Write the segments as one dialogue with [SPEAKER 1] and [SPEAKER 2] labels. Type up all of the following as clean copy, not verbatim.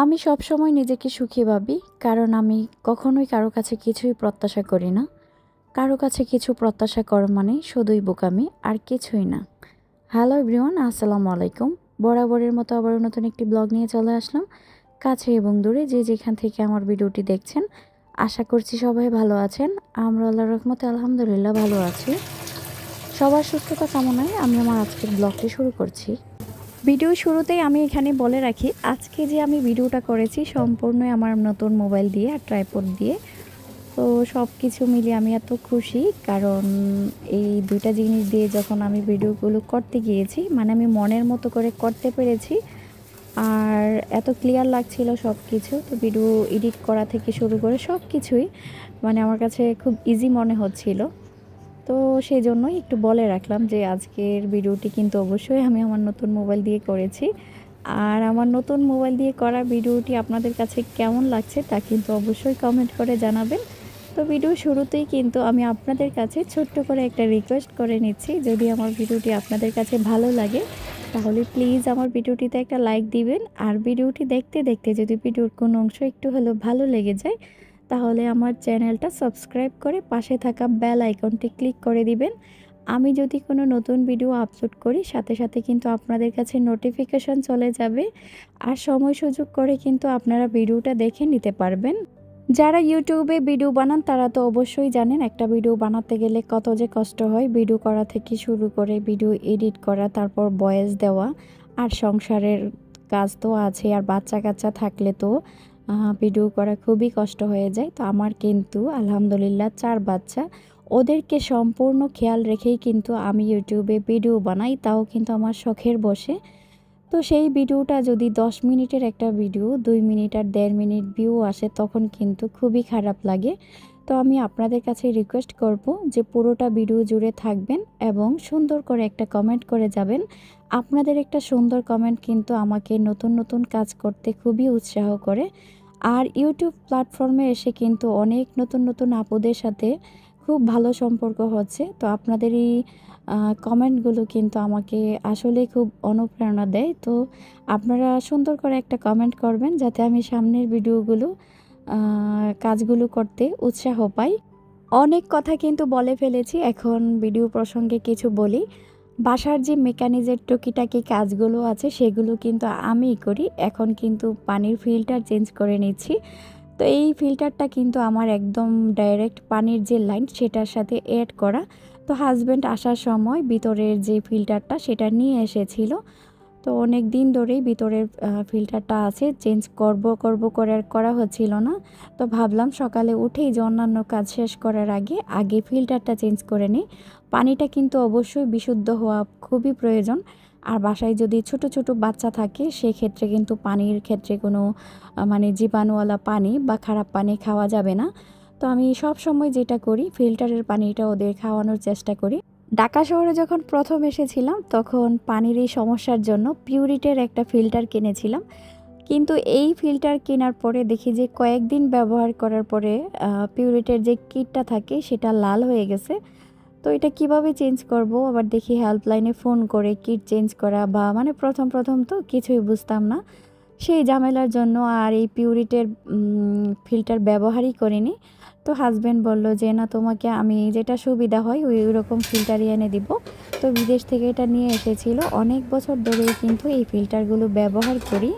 [SPEAKER 1] আমি সবসময় নিজেকে সুখী ভাবি, কারণ আমি কখনোই কারো কাছে কিছুই প্রত্যাশা করি না। কারো কাছে কিছু প্রত্যাশা করা মানে শুধুই বোকামি, আর কিছুই না। হ্যালো এভরিওয়ান, আসসালামু আলাইকুম। বরাবরের মতো আবারও নতুন একটি ব্লগ নিয়ে চলে আসলাম। কাছে এবং দূরে যে যেখান থেকে আমার ভিডিওটি দেখছেন, আশা করছি সবাই ভালো আছেন। আমরা আল্লাহর রহমতে আলহামদুলিল্লাহ ভালো আছি। সবার সুস্থতা কামনায় আমি আমার আজকের ব্লগটি শুরু করছি। ভিডিও শুরুতেই আমি এখানে বলে রাখি, আজকে যে আমি ভিডিওটা করেছি সম্পূর্ণই আমার নতুন মোবাইল দিয়ে আর ট্রাইপড দিয়ে। তো সব কিছু মিলিয়ে আমি এত খুশি, কারণ এই দুইটা জিনিস দিয়ে যখন আমি ভিডিওগুলো করতে গিয়েছি, মানে আমি মনের মতো করে করতে পেরেছি। আর এত ক্লিয়ার লাগছিল সব কিছু। তো ভিডিও এডিট করা থেকে শুরু করে সব কিছুই মানে আমার কাছে খুব ইজি মনে হচ্ছিল। তো সেই জন্যই একটু বলে রাখলাম যে আজকের ভিডিওটি কিন্তু অবশ্যই আমি আমার নতুন মোবাইল দিয়ে করেছি। আর আমার নতুন মোবাইল দিয়ে করা ভিডিওটি আপনাদের কাছে কেমন লাগছে তা কিন্তু অবশ্যই কমেন্ট করে জানাবেন। তো ভিডিও শুরুতেই কিন্তু আমি আপনাদের কাছে ছোট্ট করে একটা রিকোয়েস্ট করে নিচ্ছি, যদি আমার ভিডিওটি আপনাদের কাছে ভালো লাগে তাহলে প্লিজ আমার ভিডিওটিতে একটা লাইক দিবেন। আর ভিডিওটি দেখতে দেখতে যদি ভিডিওর কোনো অংশ একটু হলেও ভালো লেগে যায় তাহলে আমার চ্যানেলটা সাবস্ক্রাইব করে পাশে থাকা বেল আইকনটি ক্লিক করে দিবেন। আমি যদি কোনো নতুন ভিডিও আপলোড করি সাথে সাথে কিন্তু আপনাদের কাছে নোটিফিকেশন চলে যাবে। আর সময় সুযোগ করে কিন্তু আপনারা ভিডিওটা দেখে নিতে পারবেন। যারা ইউটিউবে ভিডিও বানান তারা তো অবশ্যই জানেন একটা ভিডিও বানাতে গেলে কত যে কষ্ট হয়। ভিডিও করা থেকে শুরু করে ভিডিও এডিট করা, তারপর ভয়েস দেওয়া, আর সংসারের কাজ তো আছে, আর বাচ্চা কাচ্চা থাকলে তো ভিডিও করা খুবই কষ্ট হয়ে যায়। তো আমার কিন্তু আলহামদুলিল্লাহ 4 বাচ্চা, ওদেরকে সম্পূর্ণ খেয়াল রেখেই কিন্তু আমি ইউটিউবে ভিডিও বানাই, তাও কিন্তু আমার শখের বসে। তো সেই ভিডিওটা যদি 10 মিনিটের একটা ভিডিও 2 মিনিট আর 1.5 মিনিট ভিউ আসে তখন কিন্তু খুবই খারাপ লাগে। তো আমি আপনাদের কাছে রিকোয়েস্ট করব যে পুরোটা ভিডিও জুড়ে থাকবেন এবং সুন্দর করে একটা কমেন্ট করে যাবেন। আপনাদের একটা সুন্দর কমেন্ট কিন্তু আমাকে নতুন নতুন কাজ করতে খুবই উৎসাহ করে। আর ইউটিউব প্ল্যাটফর্মে এসে কিন্তু অনেক নতুন নতুন আপুদের সাথে খুব ভালো সম্পর্ক হচ্ছে। তো আপনাদের এই কমেন্টগুলো কিন্তু আমাকে আসলে খুব অনুপ্রেরণা দেয়। তো আপনারা সুন্দর করে একটা কমেন্ট করবেন যাতে আমি সামনের ভিডিওগুলো কাজগুলো করতে উৎসাহ পাই। অনেক কথা কিন্তু বলে ফেলেছি, এখন ভিডিও প্রসঙ্গে কিছু বলি। বাসার যে মেকানিজের টুকিটাকি কাজগুলো আছে সেগুলো কিন্তু আমিই করি। এখন কিন্তু পানির ফিল্টার চেঞ্জ করে নিচ্ছি। তো এই ফিল্টারটা কিন্তু আমার একদম ডাইরেক্ট পানির যে লাইন সেটার সাথে অ্যাড করা। তো হাজব্যান্ড আসার সময় ভিতরের যে ফিল্টারটা সেটা নিয়ে এসেছিল। তো অনেক দিন ধরেই ভিতরের ফিল্টারটা আছে, চেঞ্জ করব করে আর করা হচ্ছিল না। তো ভাবলাম সকালে উঠেই যে অন্যান্য কাজ শেষ করার আগে আগে ফিল্টারটা চেঞ্জ করে নিই। পানিটা কিন্তু অবশ্যই বিশুদ্ধ হওয়া খুবই প্রয়োজন। আর বাসায় যদি ছোট ছোট বাচ্চা থাকে সেক্ষেত্রে কিন্তু পানির ক্ষেত্রে কোনো মানে জীবাণুওয়ালা পানি বা খারাপ পানি খাওয়া যাবে না। তো আমি সব সময় যেটা করি ফিল্টারের পানিটা ওদের খাওয়ানোর চেষ্টা করি। ঢাকা শহরে যখন প্রথম এসেছিলাম তখন পানির এই সমস্যার জন্য পিউরিটের একটা ফিল্টার কিনেছিলাম। কিন্তু এই ফিল্টার কেনার পরে দেখি যে কয়েকদিন ব্যবহার করার পরে পিউরিটের যে কিটটা থাকে সেটা লাল হয়ে গেছে। তো এটা কিভাবে চেঞ্জ করব, আবার দেখি হেল্পলাইনে ফোন করে কিট চেঞ্জ করা, বা মানে প্রথম প্রথম তো কিছুই বুঝতাম না। সেই ঝামেলার জন্য আর এই পিউরিটের ফিল্টার ব্যবহারই করিনি। তো হাজব্যান্ড বলল যে না, তোমাকে আমি যেটা সুবিধা হয় ওই রকম ফিল্টারই এনে দিব। তো বিদেশ থেকে এটা নিয়ে এসেছিল, অনেক বছর ধরেই কিন্তু এই ফিল্টারগুলো ব্যবহার করি।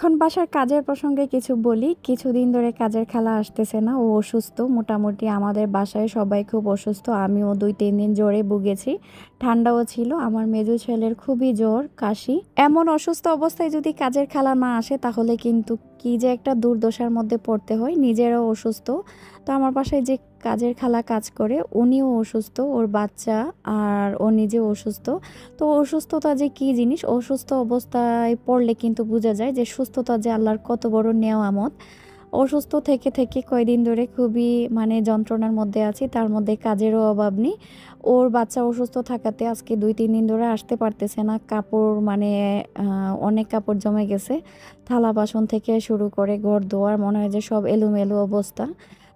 [SPEAKER 1] এখন বাসার কাজের প্রসঙ্গে কিছু বলি। কিছুদিন ধরে কাজের খালা আসতেছে না, ও অসুস্থ। মোটামুটি আমাদের বাসায় সবাই খুব অসুস্থ, আমিও 2-3 দিন জ্বরে ভুগেছি, ঠান্ডাও ছিল। আমার মেজো ছেলের খুবই জ্বর, কাশি। এমন অসুস্থ অবস্থায় যদি কাজের খালা না আসে তাহলে কিন্তু কি যে একটা দুর্দশার মধ্যে পড়তে হয়। নিজেরাও অসুস্থ, তো আমার বাসায় যে কাজের খালা কাজ করে উনিও অসুস্থ, ওর বাচ্চা আর ও নিজেও অসুস্থ। তো অসুস্থতা যে কী জিনিস, অসুস্থ অবস্থায় পড়লে কিন্তু বোঝা যায় যে সুস্থতা যে আল্লাহর কত বড় নেয়ামত। অসুস্থ থেকে থেকে কয়দিন ধরে খুবই মানে যন্ত্রণার মধ্যে আছি, তার মধ্যে কাজেরও অভাব নেই। ওর বাচ্চা অসুস্থ থাকাতে আজকে 2-3 দিন ধরে আসতে পারতেছে না। কাপড় মানে অনেক কাপড় জমে গেছে, থালা বাসন থেকে শুরু করে ঘর দোয়ার মনে হয় যে সব এলোমেলো অবস্থা।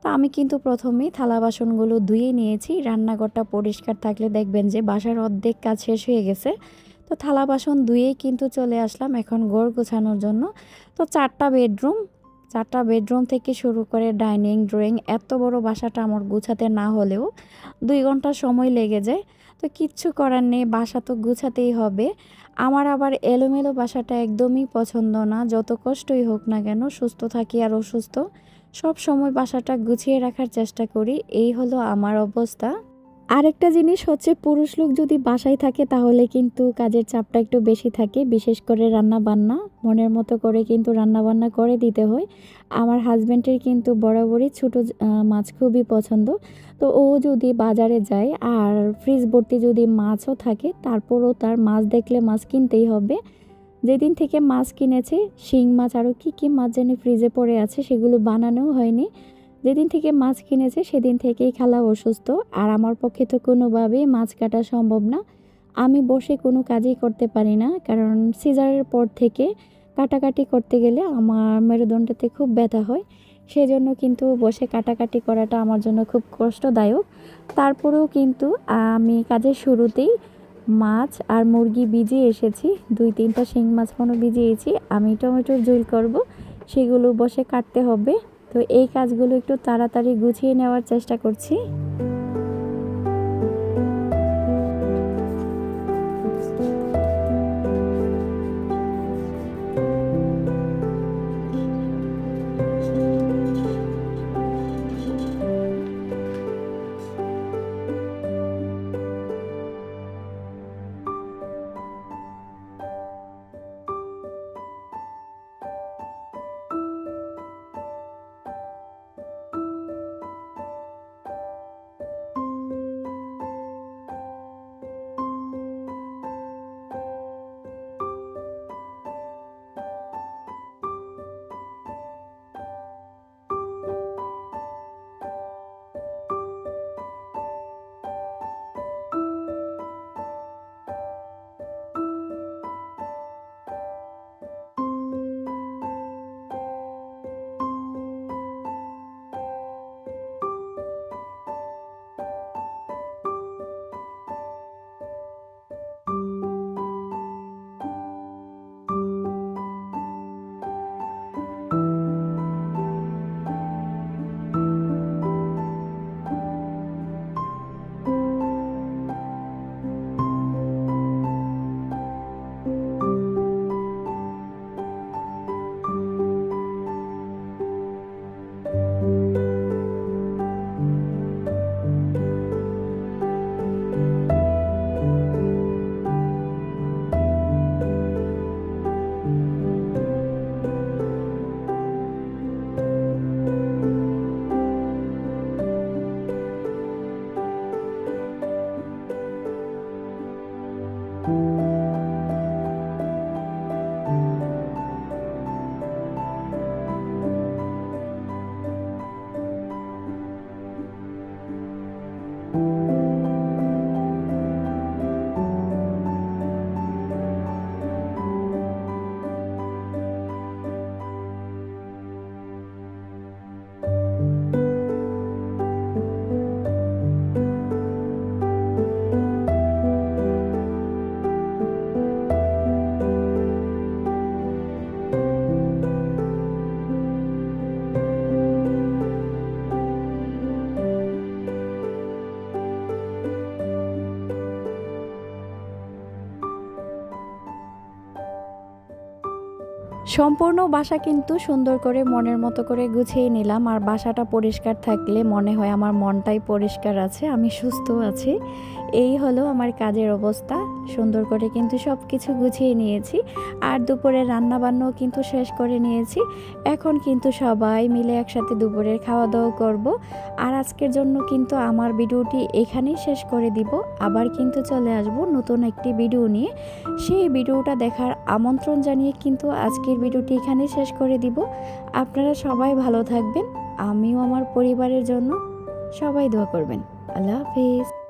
[SPEAKER 1] তো আমি কিন্তু প্রথমেই থালা বাসনগুলো ধুয়ে নিয়েছি। রান্নাঘরটা পরিষ্কার থাকলে দেখবেন যে বাসার অর্ধেক কাজ শেষ হয়ে গেছে। তো থালা বাসন ধুয়েই কিন্তু চলে আসলাম এখন ঘর গোছানোর জন্য। তো 4টা বেডরুম থেকে শুরু করে ডাইনিং ড্রয়িং, এত বড় বাসাটা আমার গুছাতে না হলেও 2 ঘন্টা সময় লেগে যায়। তো কিচ্ছু করার নেই, বাসা তো গুছাতেই হবে। আমার আবার এলোমেলো বাসাটা একদমই পছন্দ না, যত কষ্টই হোক না কেন, সুস্থ থাকি আর অসুস্থ সব সময় বাসাটা গুছিয়ে রাখার চেষ্টা করি। এই হলো আমার অবস্থা। আরেকটা জিনিস হচ্ছে, পুরুষ লোক যদি বাসায় থাকে তাহলে কিন্তু কাজের চাপটা একটু বেশি থাকে, বিশেষ করে রান্না বান্না মনের মতো করে কিন্তু রান্না বান্না করে দিতে হয়। আমার হাজব্যান্ডের কিন্তু বরাবরই ছোটো মাছ খুবই পছন্দ। তো ও যদি বাজারে যায় আর ফ্রিজ ভর্তি যদি মাছও থাকে, তারপরও তার মাছ দেখলে মাছ কিনতেই হবে। যেদিন থেকে মাছ কিনেছে, শিং মাছ আরও কী মাছ যেন ফ্রিজে পড়ে আছে, সেগুলো বানানোও হয়নি। যেদিন থেকে মাছ কিনেছে সেদিন থেকেই খালা অসুস্থ, আর আমার পক্ষে তো কোনোভাবেই মাছ কাটা সম্ভব না। আমি বসে কোনো কাজই করতে পারি না, কারণ সিজারের পর থেকে কাটাকাটি করতে গেলে আমার মেরুদণ্ডতে খুব ব্যথা হয়। সেজন্য কিন্তু বসে কাটাকাটি করাটা আমার জন্য খুব কষ্টদায়ক। তারপরেও কিন্তু আমি কাজের শুরুতেই মাছ আর মুরগি ভিজিয়ে এসেছি, 2-3টা শিং মাছ ভিজিয়েছি। আমি টমেটোর ঝোল করব, সেগুলো বসে কাটতে হবে। তো এই কাজগুলো একটু তাড়াতাড়ি গুছিয়ে নেওয়ার চেষ্টা করছি। সম্পূর্ণ বাসা কিন্তু সুন্দর করে মনের মতো করে গুছিয়ে নিলাম। আর বাসাটা পরিষ্কার থাকলে মনে হয় আমার মনটাই পরিষ্কার আছে, আমি সুস্থ আছি। এই হলো আমার কাজের অবস্থা। সুন্দর করে কিন্তু সব কিছু গুছিয়ে নিয়েছি। আর দুপুরে রান্নাবান্নাও কিন্তু শেষ করে নিয়েছি। এখন কিন্তু সবাই মিলে একসাথে দুপুরের খাওয়া দাওয়া করব। আর আজকের জন্য কিন্তু আমার ভিডিওটি এখানেই শেষ করে দিব। আবার কিন্তু চলে আসব নতুন একটি ভিডিও নিয়ে। সেই ভিডিওটা দেখার আমন্ত্রণ জানিয়ে কিন্তু আজকের ভিডিওটি এখানেই শেষ করে দিব। আপনারা সবাই ভালো থাকবেন, আমিও আমার পরিবারের জন্য সবাই দোয়া করবেন। আল্লাহ হাফিজ।